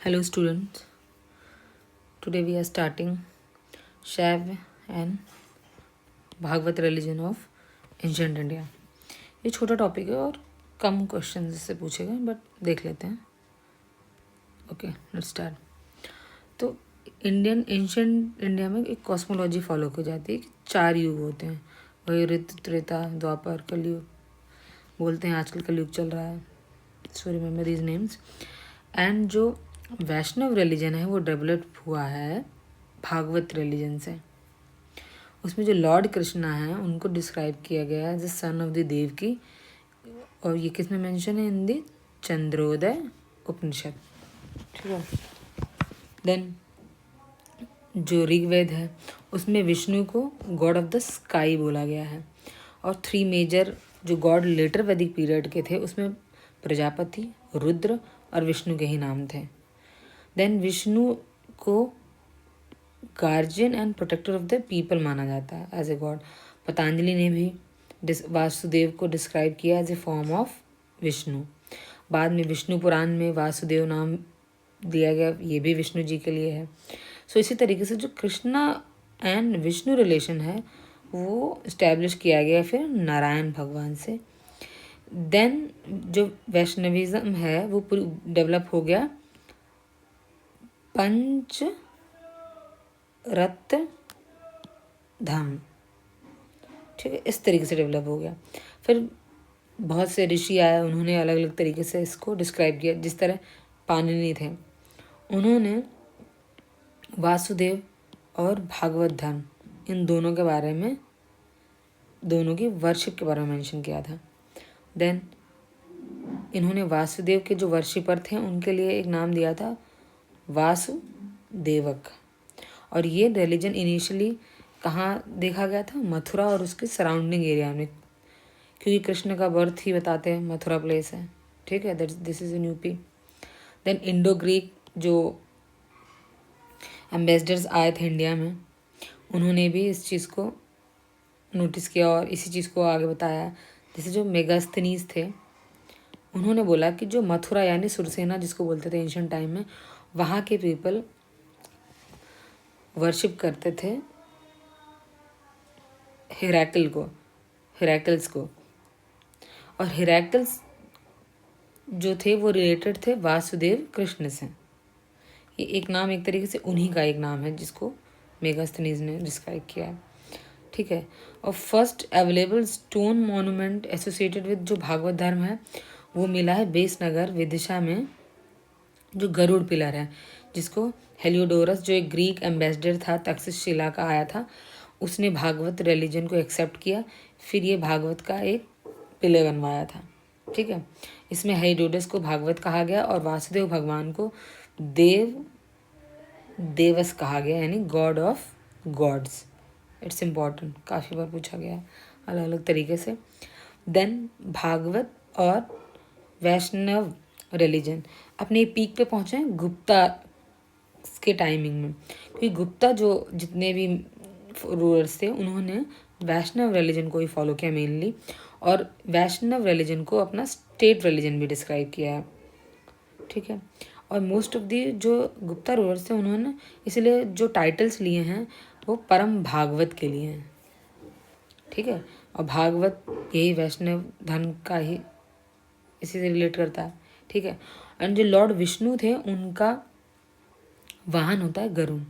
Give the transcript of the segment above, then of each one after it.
Hello students, today we are starting Shaiv and Bhagavata religion of ancient India. ये छोटा topic है और कम question इससे पूछे गए, बट देख लेते हैं। Okay, let's start. तो इंडियन एंशंट इंडिया में एक कॉस्मोलॉजी फॉलो की जाती है कि 4 युग होते हैं, वही ऋतु, त्रेता, द्वापर, कलयुग बोलते हैं। आजकल कलयुग चल रहा है, so remember these names. And जो वैष्णव रिलीजन है वो डेवलप हुआ है भागवत रिलीजन से। उसमें जो लॉर्ड कृष्णा है उनको डिस्क्राइब किया गया है as son of the Devaki, और ये किस में मेंशन है? इन दी चंद्रोदय उपनिषद। ठीक है। देन जो ऋग्वेद है उसमें विष्णु को गॉड ऑफ द स्काई बोला गया है, और 3 मेजर जो गॉड लेटर वैदिक पीरियड के थे उसमें प्रजापति, रुद्र और विष्णु के ही नाम थे। देन विष्णु को guardian and protector of the people माना जाता है एज ए गॉड। पतंजलि ने भी वासुदेव को डिस्क्राइब किया as a form of Vishnu. बाद में विष्णु पुराण में वासुदेव नाम दिया गया, ये भी विष्णु जी के लिए है। सो इसी तरीके से जो कृष्णा एंड विष्णु रिलेशन है वो इस्टेब्लिश किया गया फिर नारायण भगवान से। देन जो वैष्णविज्म है वो पूरी डेवलप हो गया पंच रत्न धाम। ठीक है, इस तरीके से डेवलप हो गया। फिर बहुत से ऋषि आए, उन्होंने अलग अलग तरीके से इसको डिस्क्राइब किया। जिस तरह पाणिनि थे, उन्होंने वासुदेव और भागवत धर्म इन दोनों के बारे में, दोनों की वर्शिप के बारे में मेंशन किया था। देन इन्होंने वासुदेव के जो वर्शिपर थे उनके लिए एक नाम दिया था वासुदेवक। और ये रिलीजन इनिशियली कहाँ देखा गया था? मथुरा और उसके सराउंडिंग एरिया में, क्योंकि कृष्ण का बर्थ ही बताते हैं मथुरा प्लेस है। ठीक है, this is in UP. Then Indo Greek जो एम्बेसडर्स आए थे इंडिया में, उन्होंने भी इस चीज़ को नोटिस किया और इसी चीज़ को आगे बताया। जैसे जो मेगास्थनीज थे, उन्होंने बोला कि जो मथुरा यानी सुरसेना जिसको बोलते थे एंशिएंट टाइम में, वहाँ के पीपल वर्शिप करते थे हिराकल्स को, और हिराकल्स जो थे वो रिलेटेड थे वासुदेव कृष्ण से। ये एक नाम एक तरीके से उन्हीं का एक नाम है जिसको मेगास्थनीज ने डिस्क्राइब किया है। ठीक है। और first available stone monument associated with जो भागवत धर्म है वो मिला है बेसनगर विदिशा में, जो गरुड़ पिलर है, जिसको हेलियोडोरस जो एक ग्रीक एम्बेसडर था तक्षशिला का आया था, उसने भागवत रिलीजन को एक्सेप्ट किया। फिर ये भागवत का एक पिलर बनवाया था। ठीक है। इसमें हेलियोडोरस को भागवत कहा गया और वासुदेव भगवान को देवस कहा गया, यानी God of gods. It's important, काफ़ी बार पूछा गया है अलग अलग तरीके से। देन भागवत और वैष्णव रिलीजन अपने पीक पे पहुंचे हैं गुप्ता के टाइमिंग में, क्योंकि गुप्ता जो जितने भी रूलर्स थे उन्होंने वैष्णव रिलीजन को ही फॉलो किया मेनली, और वैष्णव रिलीजन को अपना स्टेट रिलीजन भी डिस्क्राइब किया है। ठीक है। और मोस्ट ऑफ दी जो गुप्ता रूलर्स थे उन्होंने इसलिए जो टाइटल्स लिए हैं वो परम भागवत के लिए हैं। ठीक है। और भागवत यही वैष्णव धर्म का ही इसी से रिलेट करता है। ठीक है। एंड जो लॉर्ड विष्णु थे उनका वाहन होता है गरुण।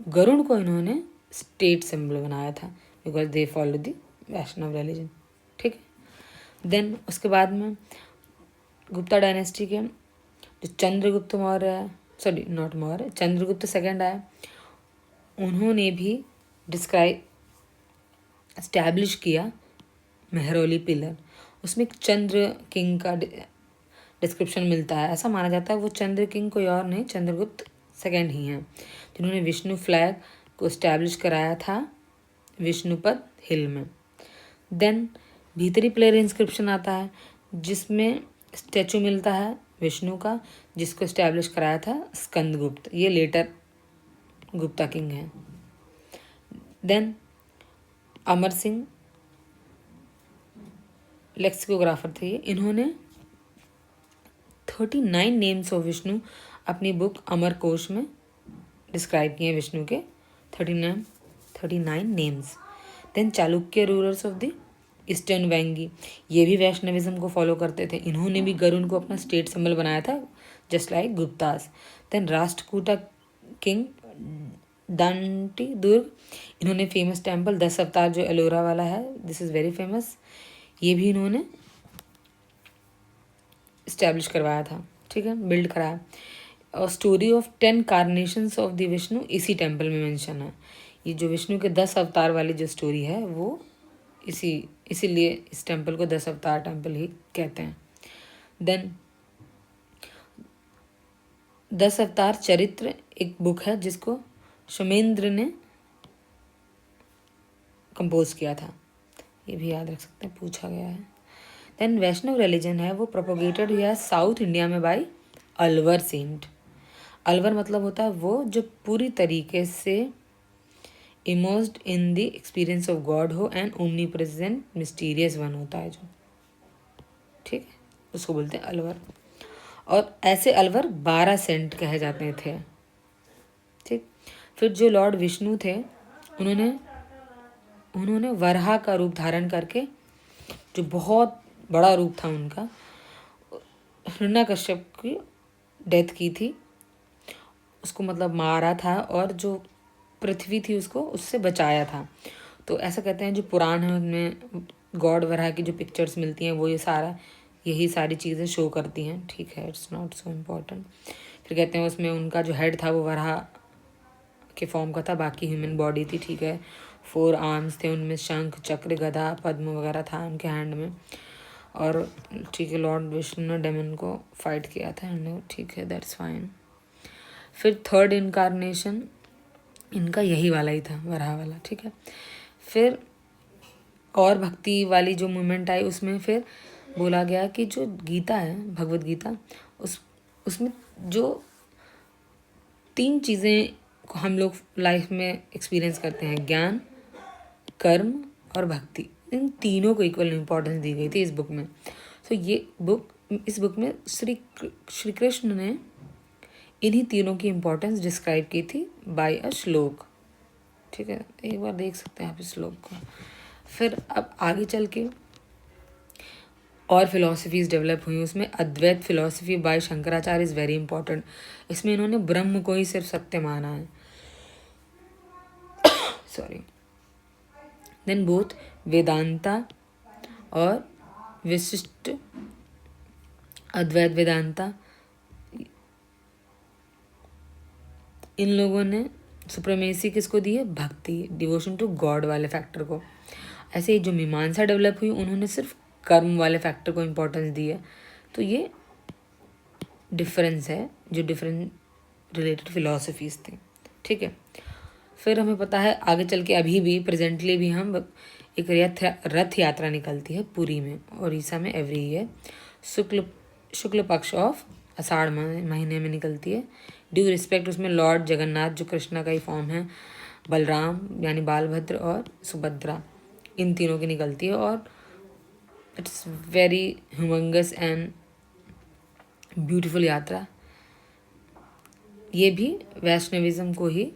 गरुण को इन्होंने स्टेट सिंबल बनाया था because they follow the Vaishnava religion. ठीक है। देन उसके बाद में गुप्ता डायनेस्टी के जो चंद्रगुप्त मौर्य है, sorry not Maurya, Chandragupta second आया, उन्होंने भी एस्टैब्लिश किया मेहरौली पिलर। उसमें एक चंद्र किंग का डिस्क्रिप्शन मिलता है। ऐसा माना जाता है वो चंद्र किंग कोई और नहीं, चंद्रगुप्त सेकंड ही हैं, जिन्होंने विष्णु फ्लैग को इस्टेब्लिश कराया था विष्णुपद हिल में। देन भीतरी प्लेयर इंस्क्रिप्शन आता है जिसमें स्टैचू मिलता है विष्णु का, जिसको इस्टेब्लिश कराया था स्कंदगुप्त, ये लेटर गुप्ता किंग है। देन अमर सिंह लेक्सिकोग्राफर थे, इन्होंने 39 नेम्स ऑफ विष्णु अपनी बुक अमर कोश में डिस्क्राइब किए विष्णु के 39 names. Then Chalukya rulers of the eastern Vengi, ये भी वैष्णविज्म को फॉलो करते थे। इन्होंने भी गरुड़ को अपना स्टेट सिंबल बनाया था, just like Guptas. Then Rashtrakuta king Dantidurga, इन्होंने फेमस टेम्पल 10 अवतार जो एलोरा वाला है, दिस इज़ वेरी फेमस, ये भी इन्होंने इस्टेब्लिश करवाया था, ठीक है, बिल्ड कराया। और story of 10 incarnations of the Vishnu इसी टेम्पल में मेंशन है। ये जो विष्णु के 10 अवतार वाली जो स्टोरी है वो इसीलिए इस टेम्पल को 10 अवतार टेम्पल ही कहते हैं। देन 10 अवतार चरित्र एक बुक है जिसको शमेंद्र ने कंपोज किया था, ये भी याद रख सकते हैं, पूछा गया है। देन वैष्णव रिलीजन है वो प्रोपोगेटेड हुआ साउथ इंडिया में बाय अलवर सेंट। अलवर मतलब होता है वो जो पूरी तरीके से immersed in the experience of god हो and omnipresent mysterious one होता है जो, ठीक है, उसको बोलते हैं अलवर। और ऐसे अलवर 12 सेंट कहे जाते थे, ठीक। फिर जो लॉर्ड विष्णु थे उन्होंने वराह का रूप धारण करके, जो बहुत बड़ा रूप था उनका, हिरण्यकश्यप की डेथ की थी, उसको मतलब मारा था और जो पृथ्वी थी उसको उससे बचाया था। तो ऐसा कहते हैं जो पुराण है उनमें गॉड वराह की जो पिक्चर्स मिलती हैं वो यही सारी चीज़ें शो करती हैं, ठीक है, इट्स नॉट सो इम्पोर्टेंट। फिर कहते हैं उसमें उनका जो हेड था वो वराह के फॉर्म का था, बाकी ह्यूमन बॉडी थी, ठीक है। 4 आर्म्स थे, उनमें शंख चक्र गदा पद्म वगैरह था उनके हैंड में। और ठीक है, लॉर्ड विष्णु ने डेमन को फाइट किया था, ठीक है, दैट्स फाइन। फिर थर्ड इनकारनेशन इनका यही वाला ही था, वराह वाला, ठीक है। फिर और भक्ति वाली जो मूवमेंट आई उसमें फिर बोला गया कि जो गीता है, भगवत गीता, उसमें जो 3 चीज़ें हम लोग लाइफ में एक्सपीरियंस करते हैं, ज्ञान, कर्म और भक्ति, इन तीनों को इक्वल इम्पोर्टेंस दी गई थी इस बुक में। तो इस बुक में श्री कृष्ण ने इन्हीं तीनों की इम्पोर्टेंस डिस्क्राइब की थी बाय अ श्लोक, ठीक है, एक बार देख सकते हैं आप इस श्लोक को। फिर अब आगे चल के और फिलोसफीज डेवलप हुई, उसमें Advaita philosophy by Shankaracharya is very important. इसमें इन्होंने ब्रह्म को ही सिर्फ सत्य माना है, सॉरी। देन बोथ वेदांता और विशिष्ट अद्वैत वेदांता, इन लोगों ने सुप्रीमेसी किसको दी है, भक्ति, डिवोशन टू गॉड वाले फैक्टर को। ऐसे ही जो मीमांसा डेवलप हुई उन्होंने सिर्फ कर्म वाले फैक्टर को इम्पोर्टेंस दी है। तो ये डिफरेंस है, जो डिफरेंट रिलेटेड फिलॉसफीज थी, ठीक है। फिर हमें पता है आगे चल के अभी भी प्रेजेंटली भी हम एक रथ यात्रा निकलती है पुरी में, उड़ीसा में, एवरी ईयर शुक्ल पक्ष ऑफ आषाढ़ महीने में निकलती है। ड्यू रिस्पेक्ट उसमें लॉर्ड जगन्नाथ जो कृष्णा का ही फॉर्म है, बलराम यानी बालभद्र और सुभद्रा, इन तीनों की निकलती है। और it's very humongous and beautiful यात्रा। ये भी वैष्णविज्म को ही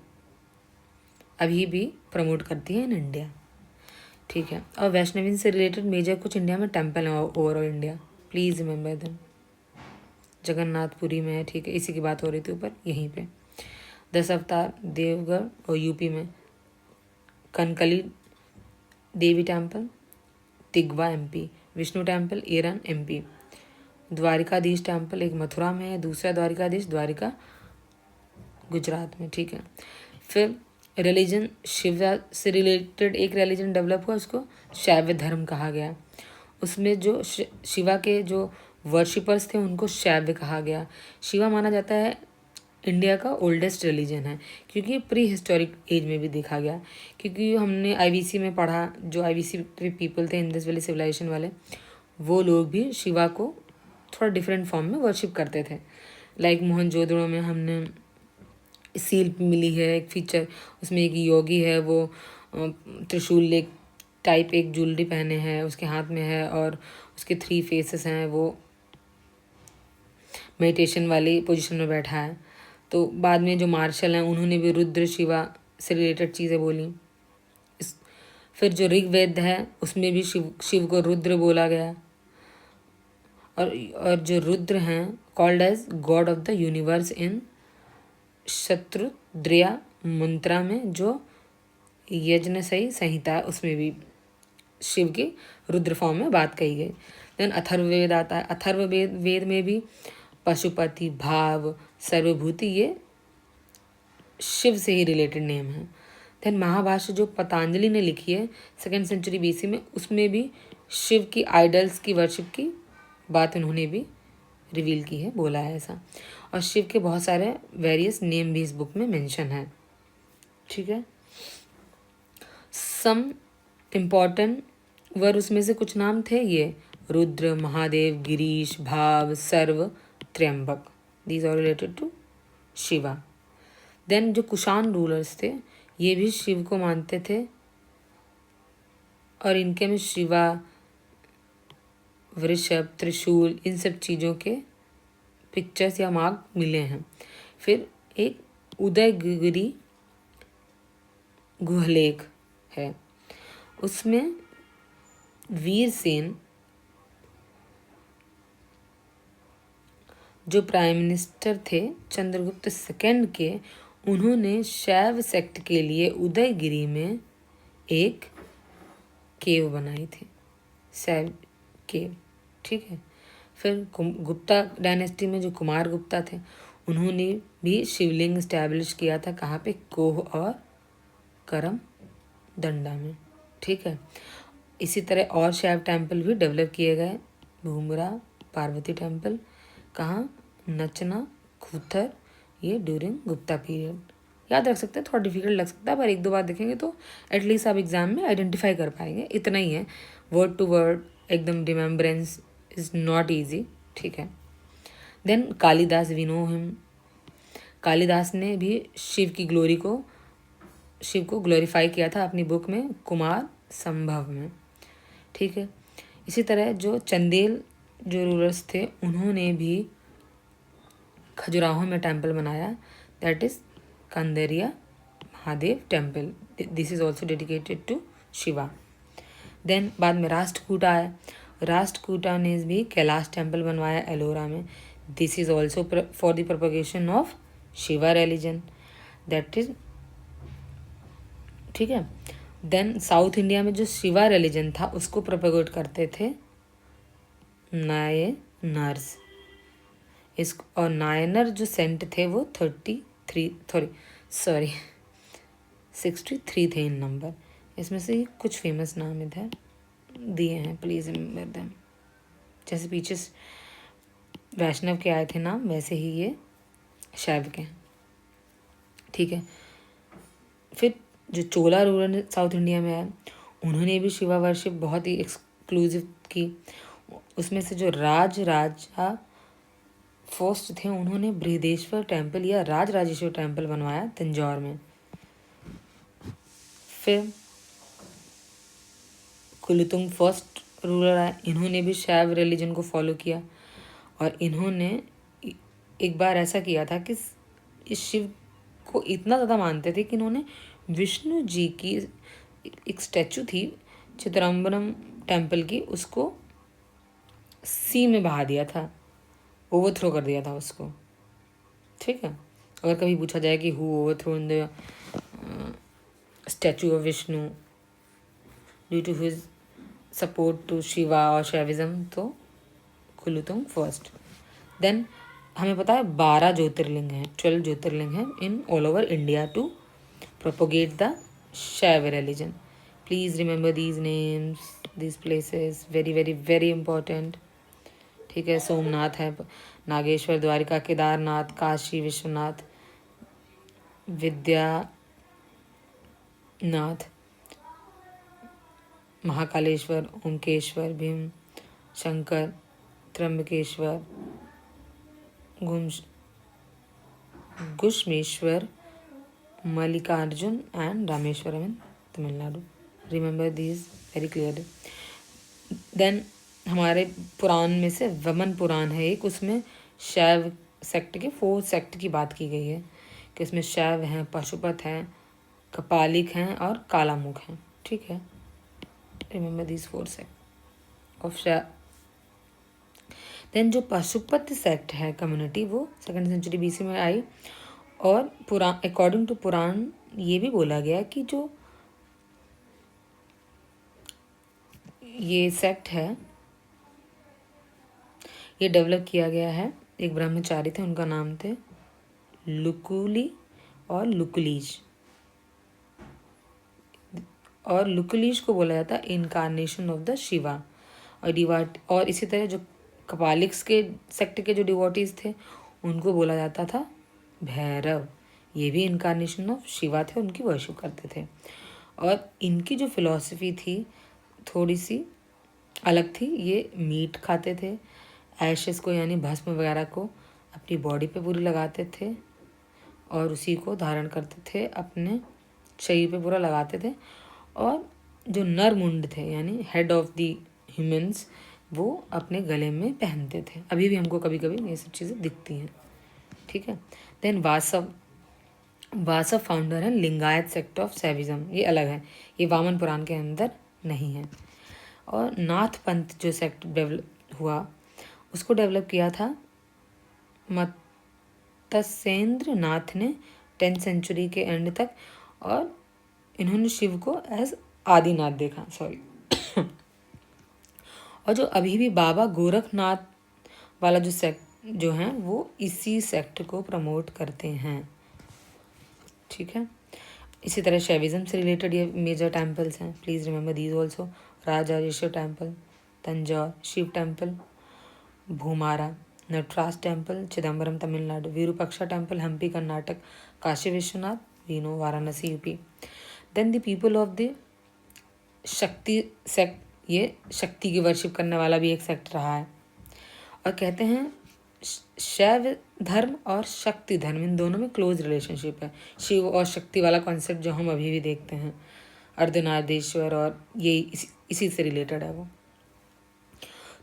अभी भी प्रमोट करती है इन इंडिया, ठीक है। और वैष्णविज्म से रिलेटेड मेजर कुछ इंडिया में टेम्पल है overall India, please remember them. Jagannath Puri में है, ठीक है, इसी की बात हो रही थी ऊपर, यहीं पे 10 अवतार देवगढ़ और यूपी में Kankali Devi temple, Tigawa MP, Vishnu temple Eran MP, Dwarkadhish temple एक मथुरा में है, दूसरा द्वारिकाधीश द्वारिका गुजरात में, ठीक है। फिर रिलीजन शिव से रिलेटेड एक रिलीजन डेवलप हुआ, उसको शैव धर्म कहा गया। उसमें जो शिवा के जो वर्शिपर्स थे उनको शैव कहा गया। शिवा माना जाता है इंडिया का ओल्डेस्ट रिलीजन है, क्योंकि प्री हिस्टोरिक एज में भी देखा गया। क्योंकि हमने आईवीसी में पढ़ा, जो आईवीसी पीपल थे इंडस वैली सिविलाइजेशन वाले, वो लोग भी शिवा को थोड़ा डिफरेंट फॉर्म में वर्शिप करते थे। लाइक मोहनजोदड़ो में हमने सील मिली है एक फीचर, उसमें एक योगी है, वो त्रिशूल लेक टाइप एक ज्वेलरी पहने हैं, उसके हाथ में है, और उसके 3 फेसेस हैं। वो मेडिटेशन वाली पोजीशन में बैठा है। तो बाद में जो मार्शल हैं उन्होंने भी रुद्र शिवा से रिलेटेड चीज़ें बोली। फिर जो ऋग्वेद है उसमें भी शिव को रुद्र बोला गया। और जो रुद्र हैं called as god of the universe in Shatarudriya mantra में जो यज्ञसई संहिता है उसमें भी शिव की रुद्र फॉर्म में बात कही गई। देन अथर्ववेद आता है। अथर्ववेद में भी पशुपति, भाव, सर्वभूति ये शिव से ही रिलेटेड नेम है। देन महाभाष्य जो पतंजलि ने लिखी है 2nd सेंचुरी BC में, उसमें भी शिव की आइडल्स की वर्शिप की बात उन्होंने भी रिवील की है, बोला है ऐसा। और शिव के बहुत सारे वेरियस नेम भी इस बुक में मेंशन है। ठीक है, सम इम्पॉर्टेंट वर उसमें से कुछ नाम थे ये Rudra, Mahadev, Girish, Bhava, Sarva, Trayambak. These are related to Shiva. Then जो कुषाण रूलर्स थे ये भी शिव को मानते थे और इनके में शिवा, वृषभ, त्रिशूल इन सब चीज़ों के पिक्चर्स या मार्क मिले हैं। फिर एक उदयगिरी गुहलेख है, उसमें वीरसेन जो प्राइम मिनिस्टर थे चंद्रगुप्त सेकंड के, उन्होंने शैव सेक्ट के लिए उदयगिरी में एक केव बनाई थी, शैव केव। ठीक है, फिर गुप्ता डायनेस्टी में जो कुमार गुप्ता थे उन्होंने भी शिवलिंग स्टैब्लिश किया था। कहाँ पे? कोह और करम दंडा में। ठीक है, इसी तरह और शैव टेम्पल भी डेवलप किए गए। भूमरा पार्वती टेम्पल कहाँ? नचना, खूथर, ये ड्यूरिंग गुप्ता पीरियड। याद रख सकते हैं, थोड़ा डिफिकल्ट लग सकता है पर एक दो बार देखेंगे तो एटलीस्ट आप एग्जाम में आइडेंटिफाई कर पाएंगे। इतना ही है, वर्ड टू वर्ड एकदम रिमेम्बरेंस इज नॉट ईजी। ठीक है, then Kalidasa, we know him. Kalidasa ने भी शिव को ग्लोरीफाई किया था अपनी बुक में कुमार संभव में। ठीक है, इसी तरह जो चंदेल जो रूलर्स थे उन्होंने भी खजुराहो में टेम्पल बनाया, that is Kandariya Mahadev temple. This is also dedicated to Shiva. Then बाद में राष्ट्रकूटा आया। राष्ट्रकूटा ने भी कैलाश टेम्पल बनवाया एलोरा में। This is also for the propagation of Shiva religion, that is. ठीक है, देन साउथ इंडिया में जो शिवा रिलीजन था उसको प्रोपगेट करते थे नायनर्स। इस और नायनर जो सेंट थे वो 63 थे इन नंबर। इसमें से कुछ फेमस नाम इधर दिए हैं, प्लीज़ रिमेंबर देम। जैसे पीछे वैष्णव के आए थे नाम, वैसे ही ये शैव के। ठीक है, फिर जो चोला रूलर साउथ इंडिया में आए उन्होंने भी शिवा वर्शिप बहुत ही एक्सक्लूसिव की। उसमें से जो राजा फर्स्ट थे उन्होंने बृहदेश्वर टेम्पल या राजराजेश्वर टेम्पल बनवाया तंजौर में। फिर कुलुतुंग फर्स्ट रूलर आए, इन्होंने भी शैव रिलीजन को फॉलो किया और इन्होंने एक बार ऐसा किया था कि इस शिव को इतना ज़्यादा मानते थे कि इन्होंने विष्णु जी की एक स्टैचू थी चिदम्बरम टेम्पल की, उसको सी में बहा दिया था, ओवरथ्रो कर दिया था उसको। ठीक है, अगर कभी पूछा जाए कि who overthrow in the statue of Vishnu due to his support to Shiva और शैविज्म, तो कुलुतुंग फर्स्ट। देन हमें पता है 12 ज्योतिर्लिंग हैं, 12 ज्योतिर्लिंग हैं in all over India to propagate the Shaiva religion. Please remember these names, these places, very very very important. ठीक है, सोमनाथ है, Nageshwar, Dwarka, Kedarnath, Kashi Vishwanath, Vaidyanath, Mahakaleshwar, Omkareshwar, Bhimashankar, Trimbakeshwar, Grishneshwar, Mallikarjun and Rameswaram in Tamilnadu. Remember these very clearly. Then हमारे पुराण में से वमन पुराण है एक, उसमें शैव सेक्ट के 4 सेक्ट की बात की गई है कि इसमें शैव हैं, पशुपत हैं, कपालिक हैं और कालामुख हैं। ठीक है, रिमेंबर दिस 4 सेक्ट ऑफ शैव। देन जो पशुपत सेक्ट है कम्युनिटी, वो 2nd सेंचुरी BC में आई और अकॉर्डिंग टू पुराण ये भी बोला गया कि जो ये सेक्ट है ये डेवलप किया गया है, एक ब्रह्मचारी थे, उनका नाम थे लुकुली और लुकुलीज, और लुकुलीज को बोला जाता इनकारनेशन ऑफ द शिवा। और इसी तरह जो कपालिक्स के सेक्ट के जो डिवोटीज थे उनको बोला जाता था भैरव, ये भी इनकारनेशन ऑफ शिवा थे, उनकी वर्शिप करते थे। और इनकी जो फिलॉसफी थी थोड़ी सी अलग थी, ये मीट खाते थे, एशेस को यानी भस्म वगैरह को अपनी बॉडी पे पूरी लगाते थे और उसी को धारण करते थे, अपने शरीर पे पूरा लगाते थे। और जो नर मुंड थे यानी हेड ऑफ द ह्यूमंस, वो अपने गले में पहनते थे। अभी भी हमको कभी कभी ये सब चीज़ें दिखती हैं। ठीक है। देन वासव फाउंडर है लिंगायत सेक्ट ऑफ शैविज्म, ये अलग है, ये वामन पुराण के अंदर नहीं है। और नाथ पंथ जो सेक्ट डेवलप हुआ उसको डेवलप किया था मत्स्येंद्र नाथ ने 10th सेंचुरी के एंड तक, और इन्होंने शिव को एज आदिनाथ देखा, सॉरी। और जो अभी भी बाबा गोरखनाथ वाला जो सेक्ट जो है वो इसी सेक्ट को प्रमोट करते हैं। ठीक है। इसी तरह शैविज्म से रिलेटेड ये मेजर टेम्पल्स हैं, please remember these also. Rajarajeshwar temple, Tanjore Shiva temple, Bhumara Nataraja temple, Chidambaram Tamilnadu, Virupaksha temple, Hampi Karnataka, Kashi Vishwanath, वीनो Varanasi UP. Then the people of the Shakti sect, ये शक्ति की वर्शिप करने वाला भी एक सेक्ट रहा है। और कहते हैं शैव धर्म और शक्ति धर्म इन दोनों में क्लोज रिलेशनशिप है। शिव और शक्ति वाला कॉन्सेप्ट जो हम अभी भी देखते हैं, अर्धनारीश्वर, और ये इसी से रिलेटेड है वो।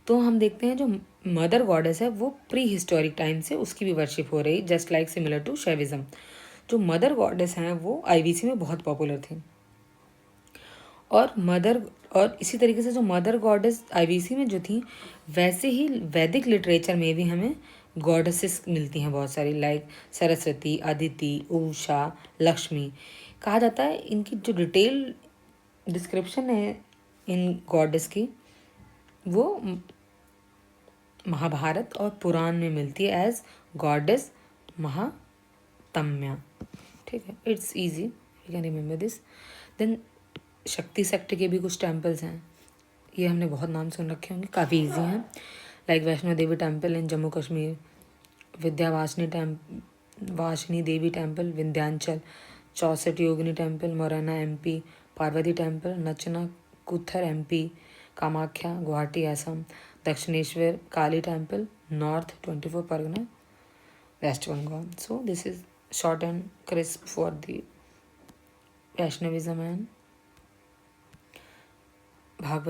तो हम देखते हैं जो मदर गॉडेस है वो प्री हिस्टोरिक टाइम से उसकी भी वर्शिप हो रही, just like similar to Shaivism. जो मदर गॉडेस हैं वो IVC में बहुत पॉपुलर थी। और इसी तरीके से जो मदर गॉडेस IVC में जो थी, वैसे ही वैदिक लिटरेचर में भी हमें गॉडेसेस मिलती हैं बहुत सारी, लाइक सरस्वती, अदिति, उषा, लक्ष्मी। कहा जाता है इनकी जो डिटेल डिस्क्रिप्शन है इन गॉडेस की वो महाभारत और पुराण में मिलती है एज गॉडेस महात्म्या। ठीक है, it's easy, you can remember this. Then Shakti sect के भी कुछ टेम्पल्स हैं, ये हमने बहुत नाम सुन रखे होंगे, काफ़ी ईजी हैं, like Vaishno Devi temple in Jammu Kashmir, Vasini Devi temple Vindhyachal, 64 Yogini temple Morena MP, Parvati temple Nachna Kuthara MP, Kamakhya Guwahati Assam, Dakshineswar Kali temple north 24 Parganas West Bengal. So this is short and crisp for the Vaishnavism and Bhagavat